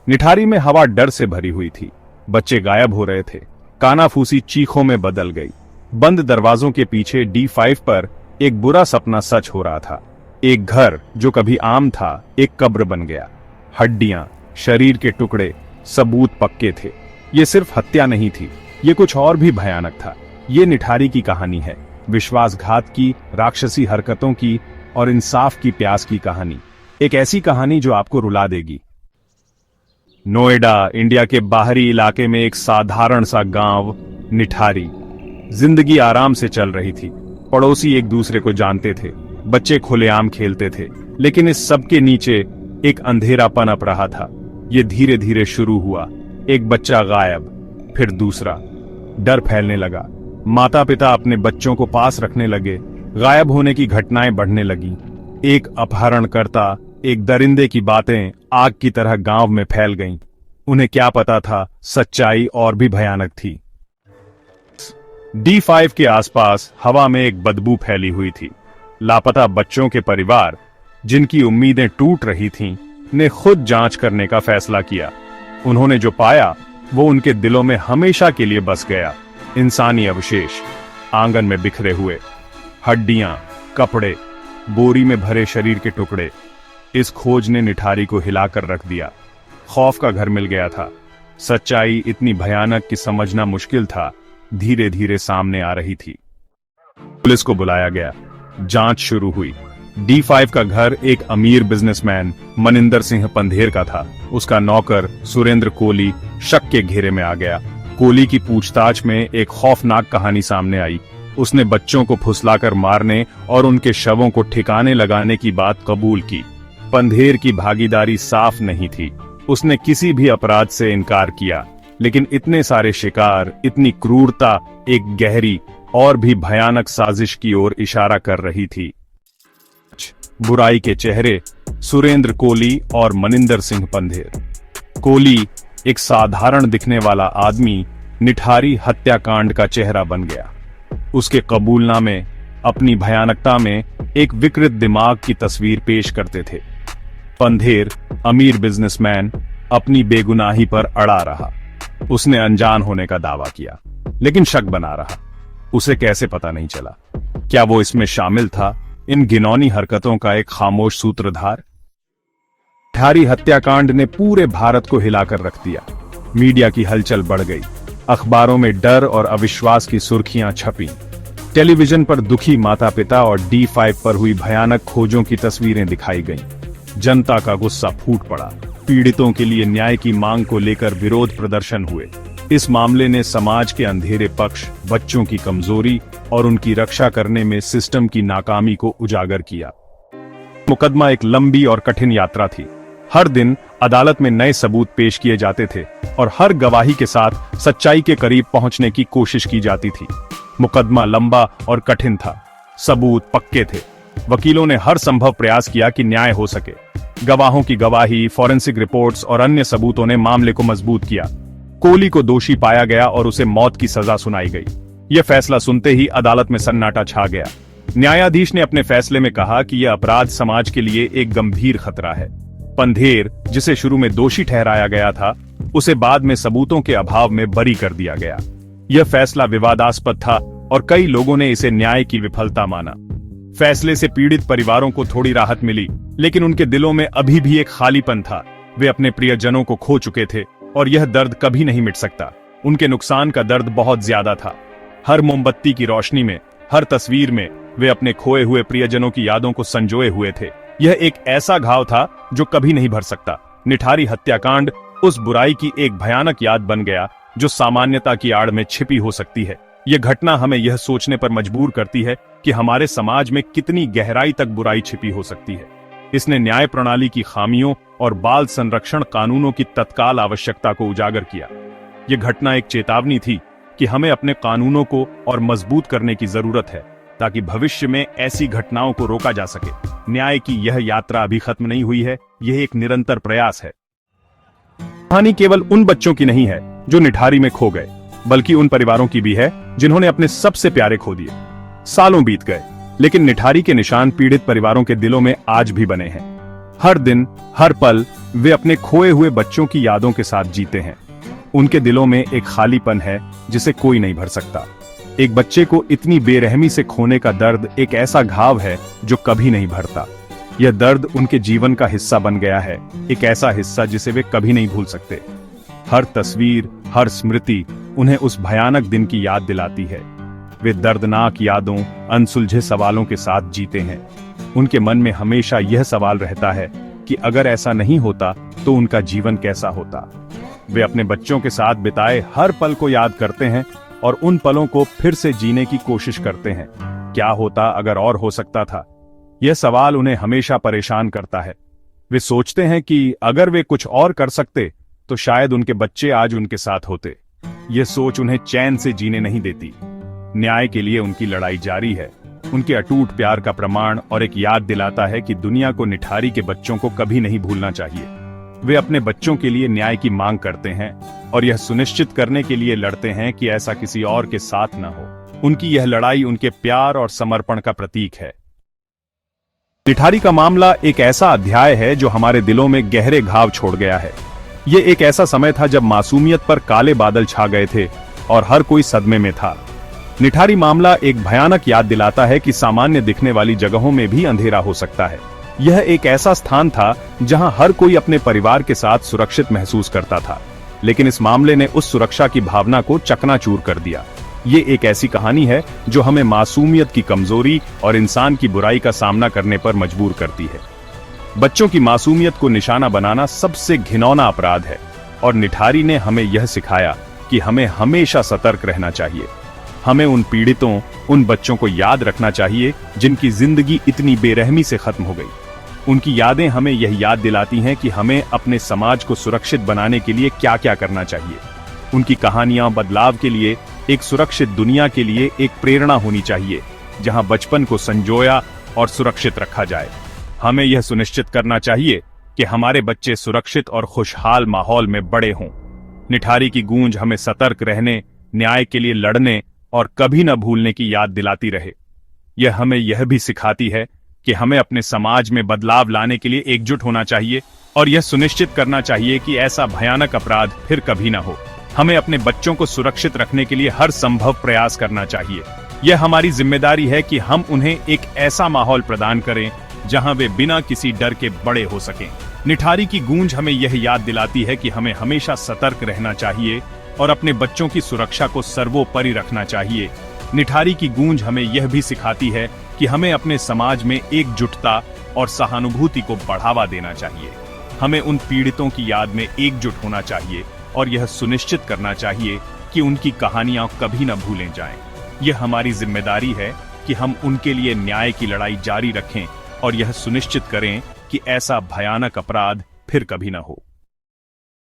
निठारी में हवा डर से भरी हुई थी। बच्चे गायब हो रहे थे। कानाफूसी चीखों में बदल गई। बंद दरवाजों के पीछे D5 पर एक बुरा सपना सच हो रहा था। एक घर जो कभी आम था, एक कब्र बन गया। हड्डियां, शरीर के टुकड़े, सबूत पक्के थे। ये सिर्फ हत्या नहीं थी, ये कुछ और भी भयानक था। ये निठारी की कहानी है, विश्वासघात की, राक्षसी हरकतों की और इंसाफ की प्यास की कहानी। एक ऐसी कहानी जो आपको रुला देगी। नोएडा, इंडिया के बाहरी इलाके में एक साधारण सा गांव निठारी। जिंदगी आराम से चल रही थी। पड़ोसी एक दूसरे को जानते थे, बच्चे खुलेआम खेलते थे। लेकिन इस सब के नीचे एक अंधेरापन अप रहा था। ये धीरे धीरे शुरू हुआ। एक बच्चा गायब, फिर दूसरा। डर फैलने लगा। माता पिता अपने बच्चों को पास रखने लगे। गायब होने की घटनाएं बढ़ने लगी। एक अपहरणकर्ता, एक दरिंदे की बातें आग की तरह गांव में फैल गईं। उन्हें क्या पता था, सच्चाई और भी भयानक थी। D5 के आसपास हवा में एक बदबू फैली हुई थी। लापता बच्चों के परिवार, जिनकी उम्मीदें टूट रही थीं, ने खुद जांच करने का फैसला किया। उन्होंने जो पाया वो उनके दिलों में हमेशा के लिए बस गया। इंसानी अवशेष आंगन में बिखरे हुए, हड्डियां, कपड़े, बोरी में भरे शरीर के टुकड़े। इस खोज ने निठारी को हिलाकर रख दिया। खौफ का घर मिल गया था। सच्चाई इतनी भयानक कि समझना मुश्किल था, धीरे धीरे सामने आ रही थी। पुलिस को बुलाया गया। जांच शुरू हुई। D5 का घर एक अमीर बिजनेसमैन मनिंदर सिंह पंधेर का था। उसका नौकर सुरेंद्र कोली शक के घेरे में आ गया। कोली की पूछताछ में एक खौफनाक कहानी सामने आई। उसने बच्चों को फुसलाकर मारने और उनके शवों को ठिकाने लगाने की बात कबूल की। पंधेर की भागीदारी साफ नहीं थी। उसने किसी भी अपराध से इनकार किया, लेकिन इतने सारे शिकार, इतनी क्रूरता एक गहरी और भी भयानक साजिश की ओर इशारा कर रही थी। बुराई के चेहरे सुरेंद्र कोली और मनिंदर सिंह पंधेर। कोली, एक साधारण दिखने वाला आदमी, निठारी हत्याकांड का चेहरा बन गया। उसके कबूलनामे अपनी भयानकता में एक विकृत दिमाग की तस्वीर पेश करते थे। पंधेर, अमीर बिजनेसमैन, अपनी बेगुनाही पर अड़ा रहा। उसने अनजान होने का दावा किया, लेकिन शक बना रहा। उसे कैसे पता नहीं चला? क्या वो इसमें शामिल था, इन घिनौनी हरकतों का एक खामोश सूत्रधार? निठारी हत्याकांड ने पूरे भारत को हिलाकर रख दिया। मीडिया की हलचल बढ़ गई। अखबारों में डर और अविश्वास की सुर्खियां छपीं। टेलीविजन पर दुखी माता पिता और D5 पर हुई भयानक खोजों की तस्वीरें दिखाई गईं। जनता का गुस्सा फूट पड़ा। पीड़ितों के लिए न्याय की मांग को लेकर विरोध प्रदर्शन हुए। इस मामले ने समाज के अंधेरे पक्ष, बच्चों की कमजोरी और उनकी रक्षा करने में सिस्टम की नाकामी को उजागर किया। मुकदमा एक लंबी और कठिन यात्रा थी। हर दिन अदालत में नए सबूत पेश किए जाते थे और हर गवाही के साथ सच्चाई के करीब पहुंचने की कोशिश की जाती थी। मुकदमा लंबा और कठिन था। सबूत पक्के थे। वकीलों ने हर संभव प्रयास किया कि न्याय हो सके। गवाहों की गवाही, फॉरेंसिक रिपोर्ट्स और अन्य सबूतों ने मामले को मजबूत किया। कोली को दोषी पाया गया और उसे मौत की सजा सुनाई गई। यह फैसला सुनते ही अदालत में सन्नाटा छा गया। न्यायाधीश ने अपने फैसले में कहा कि यह अपराध समाज के लिए एक गंभीर खतरा है। पंधेर, जिसे शुरू में दोषी ठहराया गया था, उसे बाद में सबूतों के अभाव में बरी कर दिया गया। यह फैसला विवादास्पद था और कई लोगों ने इसे न्याय की विफलता माना। फैसले से पीड़ित परिवारों को थोड़ी राहत मिली, लेकिन उनके दिलों में अभी भी एक खालीपन था। वे अपने प्रियजनों को खो चुके थे और यह दर्द कभी नहीं मिट सकता। उनके नुकसान का दर्द बहुत ज्यादा था। हर मोमबत्ती की रोशनी में, हर तस्वीर में वे अपने खोए हुए प्रियजनों की यादों को संजोए हुए थे। यह एक ऐसा घाव था जो कभी नहीं भर सकता। निठारी हत्याकांड उस बुराई की एक भयानक याद बन गया जो सामान्यता की आड़ में छिपी हो सकती है। यह घटना हमें यह सोचने पर मजबूर करती है कि हमारे समाज में कितनी गहराई तक बुराई छिपी हो सकती है। इसने न्याय प्रणाली की खामियों और बाल संरक्षण कानूनों की तत्काल आवश्यकता को उजागर किया। यह घटना एक चेतावनी थी कि हमें अपने कानूनों को और मजबूत करने की जरूरत है, ताकि भविष्य में ऐसी घटनाओं को रोका जा सके। न्याय की यह यात्रा अभी खत्म नहीं हुई है, यह एक निरंतर प्रयास है। कहानी केवल उन बच्चों की नहीं है जो निठारी में खो गए, बल्कि उन परिवारों की भी है जिन्होंने अपने सबसे प्यारे खो दिए। सालों बीत गए, लेकिन निठारी के निशान पीड़ित परिवारों के दिलों में आज भी बने हैं। हर दिन, हर पल वे अपने खोए हुए बच्चों की यादों के साथ जीते हैं। उनके दिलों में एक खालीपन है जिसे कोई नहीं भर सकता। एक बच्चे को इतनी बेरहमी से खोने का दर्द एक ऐसा घाव है जो कभी नहीं भरता। यह दर्द उनके जीवन का हिस्सा बन गया है, एक ऐसा हिस्सा जिसे वे कभी नहीं भूल सकते। हर तस्वीर, हर स्मृति उन्हें उस भयानक दिन की याद दिलाती है। वे दर्दनाक यादों, अनसुलझे सवालों के साथ जीते हैं। उनके मन में हमेशा यह सवाल रहता है कि अगर ऐसा नहीं होता तो उनका जीवन कैसा होता। वे अपने बच्चों के साथ बिताए हर पल को याद करते हैं और उन पलों को फिर से जीने की कोशिश करते हैं। क्या होता अगर और हो सकता था? यह सवाल उन्हें हमेशा परेशान करता है। वे सोचते हैं कि अगर वे कुछ और कर सकते तो शायद उनके बच्चे आज उनके साथ होते। यह सोच उन्हें चैन से जीने नहीं देती। न्याय के लिए उनकी लड़ाई जारी है, उनके अटूट प्यार का प्रमाण और एक याद दिलाता है कि दुनिया को निठारी के बच्चों को कभी नहीं भूलना चाहिए। वे अपने बच्चों के लिए न्याय की मांग करते हैं और यह सुनिश्चित करने के लिए लड़ते हैं कि ऐसा किसी और के साथ न हो। उनकी यह लड़ाई उनके प्यार और समर्पण का प्रतीक है। निठारी का मामला एक ऐसा अध्याय है जो हमारे दिलों में गहरे घाव छोड़ गया है। ये एक ऐसा समय था जब मासूमियत पर काले बादल छा गए थे और हर कोई सदमे में था। निठारी मामला एक भयानक याद दिलाता है कि सामान्य दिखने वाली जगहों में भी अंधेरा हो सकता है। यह एक ऐसा स्थान था जहां हर कोई अपने परिवार के साथ सुरक्षित महसूस करता था, लेकिन इस मामले ने उस सुरक्षा की भावना को चकनाचूर कर दिया। ये एक ऐसी कहानी है जो हमें मासूमियत की कमजोरी और इंसान की बुराई का सामना करने पर मजबूर करती है। बच्चों की मासूमियत को निशाना बनाना सबसे घिनौना अपराध है और निठारी ने हमें यह सिखाया कि हमें हमेशा सतर्क रहना चाहिए। हमें उन पीड़ितों, उन बच्चों को याद रखना चाहिए जिनकी जिंदगी इतनी बेरहमी से खत्म हो गई। उनकी यादें हमें यह याद दिलाती हैं कि हमें अपने समाज को सुरक्षित बनाने के लिए क्या क्या करना चाहिए। उनकी कहानियां बदलाव के लिए, एक सुरक्षित दुनिया के लिए एक प्रेरणा होनी चाहिए, जहां बचपन को संजोया और सुरक्षित रखा जाए। हमें यह सुनिश्चित करना चाहिए कि हमारे बच्चे सुरक्षित और खुशहाल माहौल में बड़े हों। निठारी की गूंज हमें सतर्क रहने, न्याय के लिए लड़ने और कभी न भूलने की याद दिलाती रहे। यह हमें यह भी सिखाती है कि हमें अपने समाज में बदलाव लाने के लिए एकजुट होना चाहिए और यह सुनिश्चित करना चाहिए कि ऐसा भयानक अपराध फिर कभी न हो। हमें अपने बच्चों को सुरक्षित रखने के लिए हर संभव प्रयास करना चाहिए। यह हमारी जिम्मेदारी है कि हम उन्हें एक ऐसा माहौल प्रदान करें जहां वे बिना किसी डर के बड़े हो सकें। निठारी की गूंज हमें यह याद दिलाती है कि हमें हमेशा सतर्क रहना चाहिए और अपने बच्चों की सुरक्षा को सर्वोपरि रखना चाहिए। निठारी की गूंज हमें यह भी सिखाती है कि हमें अपने समाज में एकजुटता और सहानुभूति को बढ़ावा देना चाहिए। हमें उन पीड़ितों की याद में एकजुट होना चाहिए और यह सुनिश्चित करना चाहिए कि उनकी कहानियां कभी न भूलें जाएं। यह हमारी जिम्मेदारी है कि हम उनके लिए न्याय की लड़ाई जारी रखें और यह सुनिश्चित करें कि ऐसा भयानक अपराध फिर कभी न हो।